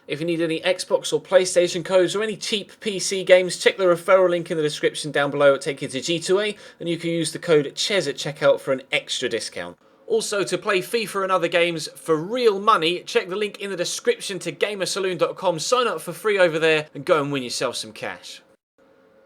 If you need any Xbox or PlayStation codes or any cheap PC games, check the referral link in the description down below. It'll take you to G2A, and you can use the code CHES at checkout for an extra discount. Also, to play FIFA and other games for real money, check the link in the description to gamersaloon.com, sign up for free over there, and go and win yourself some cash.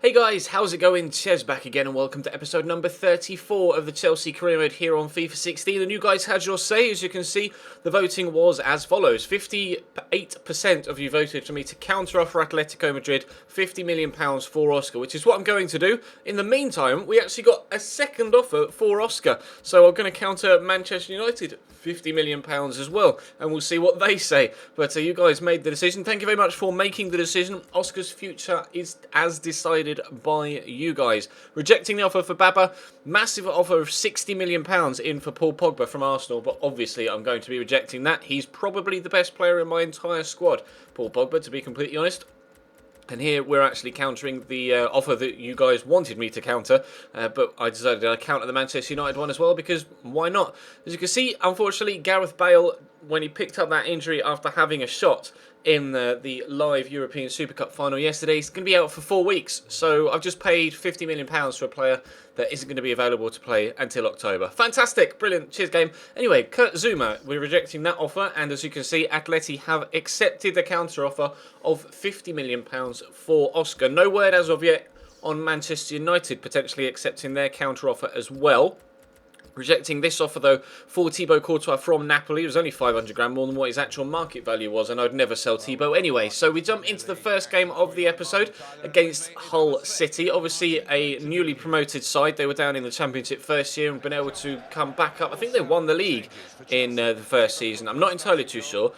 Hey guys, how's it going? Ches back again, and welcome to episode number 34 of the Chelsea Career Mode here on FIFA 16. And you guys had your say. As you can see, the voting was as follows. 58% of you voted for me to counter-offer Atletico Madrid £50 million for Oscar, which is what I'm going to do. In the meantime, we actually got a second offer for Oscar, so I'm going to counter Manchester United £50 million as well, and we'll see what they say. But you guys made the decision. Thank you very much for making the decision. Oscar's future is as decided by you guys. Rejecting the offer for Baba, massive offer of £60 million in for Paul Pogba from Arsenal, but obviously I'm going to be rejecting that. He's probably the best player in my entire squad, Paul Pogba, to be completely honest. And here we're actually countering the offer that you guys wanted me to counter, but I decided I'd counter the Manchester United one as well, because why not? As you can see, unfortunately, Gareth Bale, when he picked up that injury after having a shot in the live European Super Cup final yesterday, he's going to be out for 4 weeks. So I've just paid £50 million for a player that isn't going to be available to play until October. Fantastic, brilliant, cheers game. Anyway, Kurt Zuma, we're rejecting that offer, and as you can see, Atleti have accepted the counter offer of £50 million for Oscar. No word as of yet on Manchester United potentially accepting their counter offer as well. Rejecting this offer, though, for Thibaut Courtois from Napoli. It was only 500 grand more than what his actual market value was, and I'd never sell Thibaut anyway. So we jump into the first game of the episode against Hull City. Obviously, a newly promoted side. They were down in the Championship first year and been able to come back up. I think they won the league in the first season. I'm not entirely too sure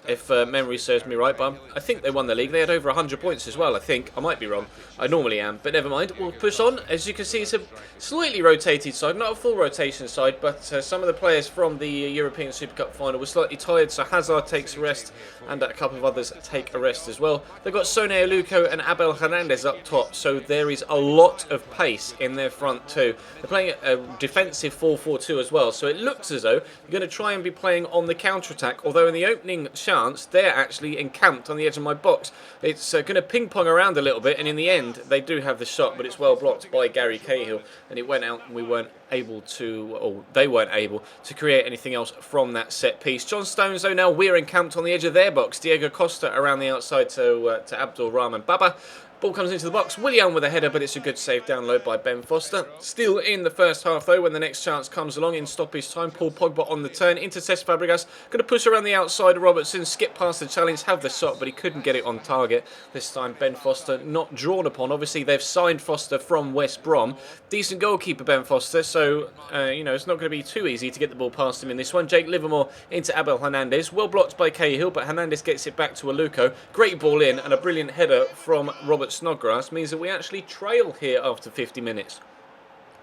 if memory serves me right, but I think they won the league. They had over 100 points as well, I think. I might be wrong. I normally am, but never mind. We'll push on. As you can see, it's a slightly rotated side, not a full rotation side, but some of the players from the European Super Cup final were slightly tired, so Hazard takes a rest, and a couple of others take a rest as well. They've got Sone Aluko and Abel Hernandez up top, so there is a lot of pace in their front too. They're playing a defensive 4-4-2 as well, so it looks as though you're going to try and be playing on the counter-attack, although in the opening chance, they're actually encamped on the edge of my box. It's going to ping-pong around a little bit, and in the end, they do have the shot, but it's well blocked by Gary Cahill, and it went out, and we weren't able to, or they weren't able to create anything else from that set piece. John Stones, though, now we're encamped on the edge of their box. Diego Costa around the outside to Abdul Rahman Baba. Ball comes into the box. Willian with a header, but it's a good save down low by Ben Foster. Still in the first half, though, when the next chance comes along in stoppage time. Paul Pogba on the turn into Cesc Fabregas. Going to push around the outside. Robertson skip past the challenge, have the shot, but he couldn't get it on target. This time, Ben Foster not drawn upon. Obviously, they've signed Foster from West Brom. Decent goalkeeper, Ben Foster, so, it's not going to be too easy to get the ball past him in this one. Jake Livermore into Abel Hernandez. Well blocked by Cahill, but Hernandez gets it back to Aluko. Great ball in, and a brilliant header from Robert Snodgrass means that we actually trail here after 50 minutes.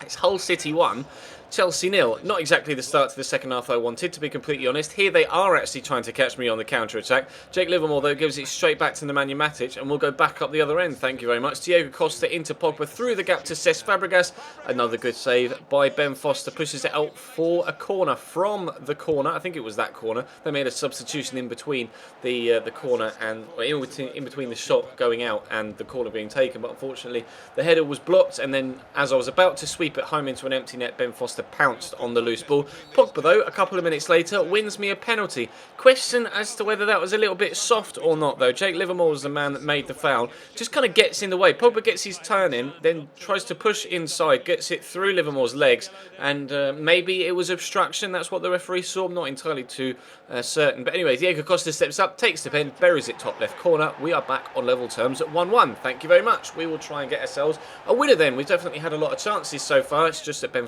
It's Hull City 1, Chelsea 0. Not exactly the start to the second half I wanted, to be completely honest. Here they are actually trying to catch me on the counter-attack. Jake Livermore, though, gives it straight back to Nemanja Matic, and we'll go back up the other end. Thank you very much. Diego Costa into Pogba through the gap to Cesc Fabregas. Another good save by Ben Foster. Pushes it out for a corner from the corner. I think it was that corner. They made a substitution in between the corner and in between the shot going out and the corner being taken. But unfortunately, the header was blocked, and then as I was about to sweep it home into an empty net, Ben Foster pounced on the loose ball. Pogba, though, a couple of minutes later, wins me a penalty. Question as to whether that was a little bit soft or not, though. Jake Livermore was the man that made the foul. Just kind of gets in the way. Pogba gets his turn in, then tries to push inside, gets it through Livermore's legs, and maybe it was obstruction. That's what the referee saw. I'm not entirely too certain. But anyway, Diego Costa steps up, takes the pen, buries it top left corner. We are back on level terms at 1-1. Thank you very much. We will try and get ourselves a winner then. We've definitely had a lot of chances so far. It's just that Ben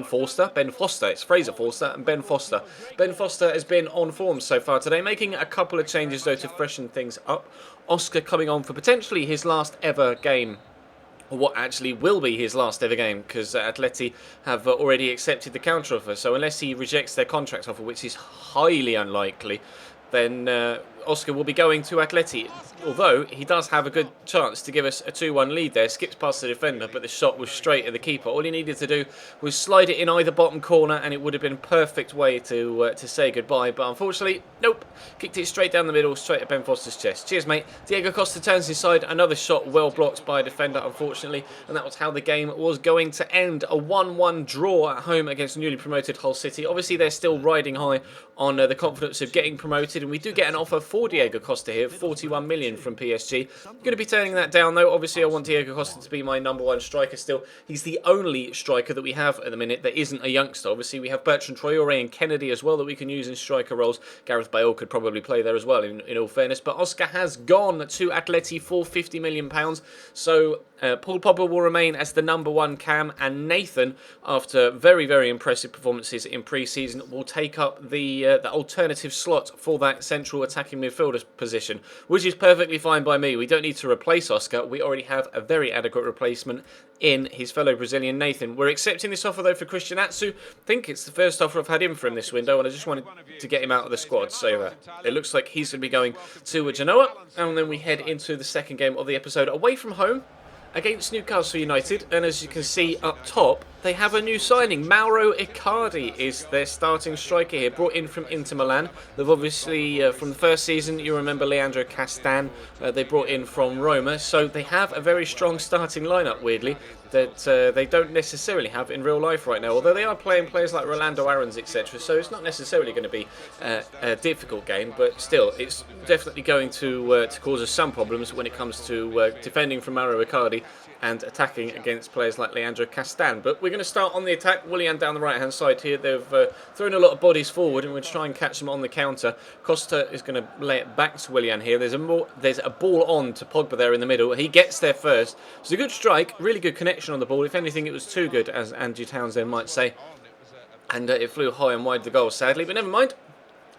Foster, it's Fraser Forster and Ben Foster. Ben Foster has been on form so far today, making a couple of changes though to freshen things up. Oscar coming on for potentially his last ever game, or what actually will be his last ever game, because Atleti have already accepted the counter offer. So unless he rejects their contract offer, which is highly unlikely, then Oscar will be going to Atleti, although he does have a good chance to give us a 2-1 lead there. Skips past the defender, but the shot was straight at the keeper. All he needed to do was slide it in either bottom corner, and it would have been a perfect way to say goodbye. But unfortunately, nope. Kicked it straight down the middle, straight at Ben Foster's chest. Cheers, mate. Diego Costa turns inside. Another shot well blocked by a defender, unfortunately, and that was how the game was going to end. A 1-1 draw at home against newly promoted Hull City. Obviously, they're still riding high on the confidence of getting promoted, and we do get an offer for Diego Costa here, 41 million from PSG. I'm going to be turning that down though. Obviously I want Diego Costa to be my #1 striker still. He's the only striker that we have at the minute that isn't a youngster. Obviously we have Bertrand Traoré and Kennedy as well that we can use in striker roles. Gareth Bale could probably play there as well in all fairness, but Oscar has gone to Atleti for £50 million, so Paul Pogba will remain as the #1 cam, and Nathan, after very, very impressive performances in pre-season, will take up the alternative slot for that central attacking midfielder position, which is perfectly fine by me. We don't need to replace Oscar. We already have a very adequate replacement in his fellow Brazilian Nathan. We're accepting this offer though for Christian Atsu. I think it's the first offer I've had in from this window, and I just wanted to get him out of the squad. So it looks like he's going to be going to Genoa, and then we head into the second game of the episode away from home against Newcastle United. And as you can see up top, they have a new signing. Mauro Icardi is their starting striker here, brought in from Inter Milan. They've obviously, from the first season, you remember Leandro Castan, they brought in from Roma. So they have a very strong starting lineup, weirdly, that they don't necessarily have in real life right now. Although they are playing players like Rolando Aarons, etc. So it's not necessarily going to be a difficult game, but still, it's definitely going to cause us some problems when it comes to defending from Mauro Icardi and attacking against players like Leandro Castan. But we're going to start on the attack. Willian down the right-hand side here. They've thrown a lot of bodies forward, and we're going to try and catch them on the counter. Costa is going to lay it back to Willian here. There's a ball on to Pogba there in the middle. He gets there first. It's a good strike, really good connection on the ball. If anything, it was too good, as Andrew Townsend might say. And it flew high and wide of the goal, sadly. But never mind.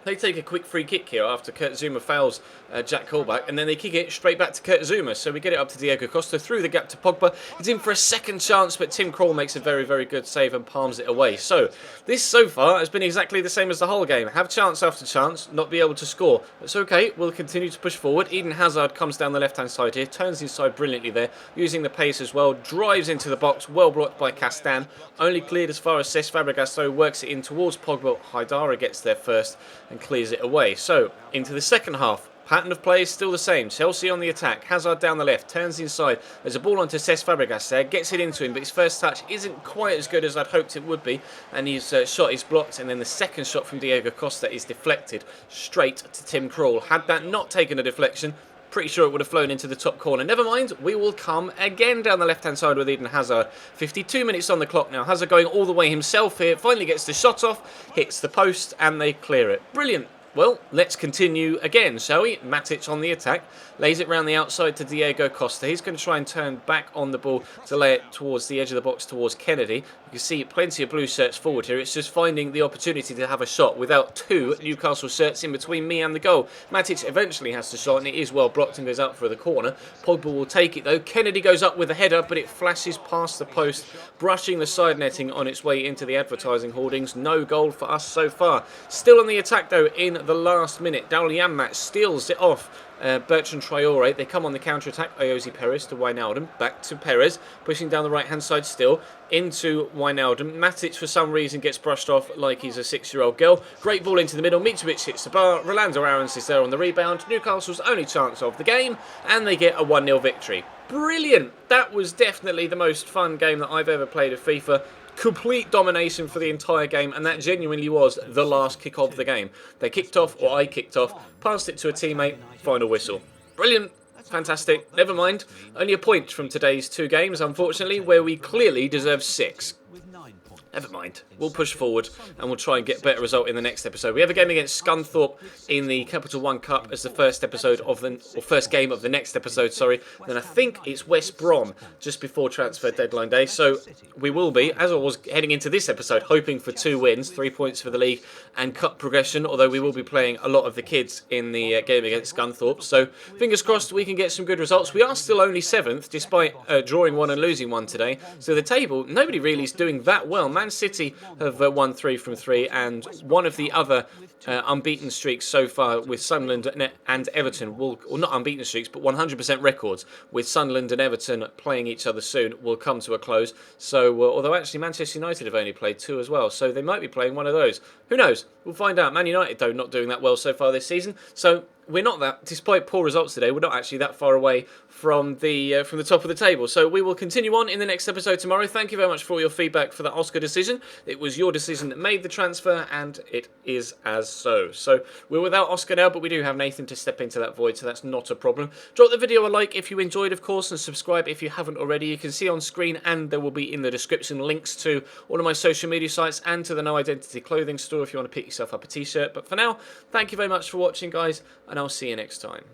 They take a quick free kick here after Kurt Zuma fouls Jack Colback, and then they kick it straight back to Kurt Zuma. So we get it up to Diego Costa through the gap to Pogba. It's in for a second chance, but Tim Krul makes a very, very good save and palms it away. So this so far has been exactly the same as the whole game. Have chance after chance, not be able to score. It's okay, we'll continue to push forward. Eden Hazard comes down the left-hand side here, turns inside brilliantly there, using the pace as well, drives into the box, well blocked by Castan. Only cleared as far as Cesc Fabregas, though, works it in towards Pogba. Haidara gets there first and clears it away. So into the second half. Pattern of play is still the same. Chelsea on the attack. Hazard down the left. Turns inside. There's a ball onto Cesc Fabregas there. Gets it into him, but his first touch isn't quite as good as I'd hoped it would be. And his shot is blocked. And then the second shot from Diego Costa is deflected straight to Tim Krul. Had that not taken a deflection, pretty sure it would have flown into the top corner. Never mind, we will come again down the left-hand side with Eden Hazard. 52 minutes on the clock now. Hazard going all the way himself here. Finally gets the shot off, hits the post, and they clear it. Brilliant. Well, let's continue again, shall we? Matic on the attack, lays it round the outside to Diego Costa. He's going to try and turn back on the ball to lay it towards the edge of the box towards Kennedy. You can see plenty of blue shirts forward here. It's just finding the opportunity to have a shot without two Newcastle shirts in between me and the goal. Matic eventually has the shot, and it is well blocked and goes out for the corner. Pogba will take it though. Kennedy goes up with a header, but it flashes past the post, brushing the side netting on its way into the advertising hoardings. No goal for us so far. Still on the attack though in the last minute. Daryl Janmaat steals it off Bertrand Traoré. They come on the counter-attack. Ayoze Perez to Wijnaldum. Back to Perez. Pushing down the right-hand side still. Into Wijnaldum. Matic for some reason gets brushed off like he's a 6-year-old girl. Great ball into the middle. Mitrovic hits the bar. Rolando Aarons is there on the rebound. Newcastle's only chance of the game. And they get a 1-0 victory. Brilliant! That was definitely the most fun game that I've ever played of FIFA. Complete domination for the entire game, and that genuinely was the last kick of the game. They kicked off, or I kicked off, passed it to a teammate, final whistle. Brilliant, fantastic, never mind. Only a point from today's 2 games, unfortunately, where we clearly deserve 6. Never mind. We'll push forward and we'll try and get a better result in the next episode. We have a game against Scunthorpe in the Capital One Cup as the first game of the next episode, sorry. Then I think it's West Brom just before transfer deadline day. So we will be, as I was heading into this episode, hoping for 2 wins, 3 points for the league and cup progression, although we will be playing a lot of the kids in the game against Scunthorpe. So fingers crossed we can get some good results. We are still only 7th, despite drawing 1 and losing 1 today. So the table, nobody really is doing that well. Man Man City have won 3 from 3, and one of the other unbeaten streaks so far with Sunderland and Everton will, or not unbeaten streaks, but 100% records with Sunderland and Everton playing each other soon will come to a close. So, although actually Manchester United have only played 2 as well, so they might be playing one of those. Who knows? We'll find out. Man United, though, not doing that well so far this season. So we're not that, despite poor results today, we're not actually that far away from the top of the table. So we will continue on in the next episode tomorrow. Thank you very much for all your feedback for that Oscar decision. It was your decision that made the transfer, and it is as so. So we're without Oscar now, but we do have Nathan to step into that void, so that's not a problem. Drop the video a like if you enjoyed, of course, and subscribe if you haven't already. You can see on screen, and there will be in the description links to all of my social media sites and to the No Identity clothing store if you want to pick yourself up a t-shirt. But for now, thank you very much for watching, guys, and I'll see you next time.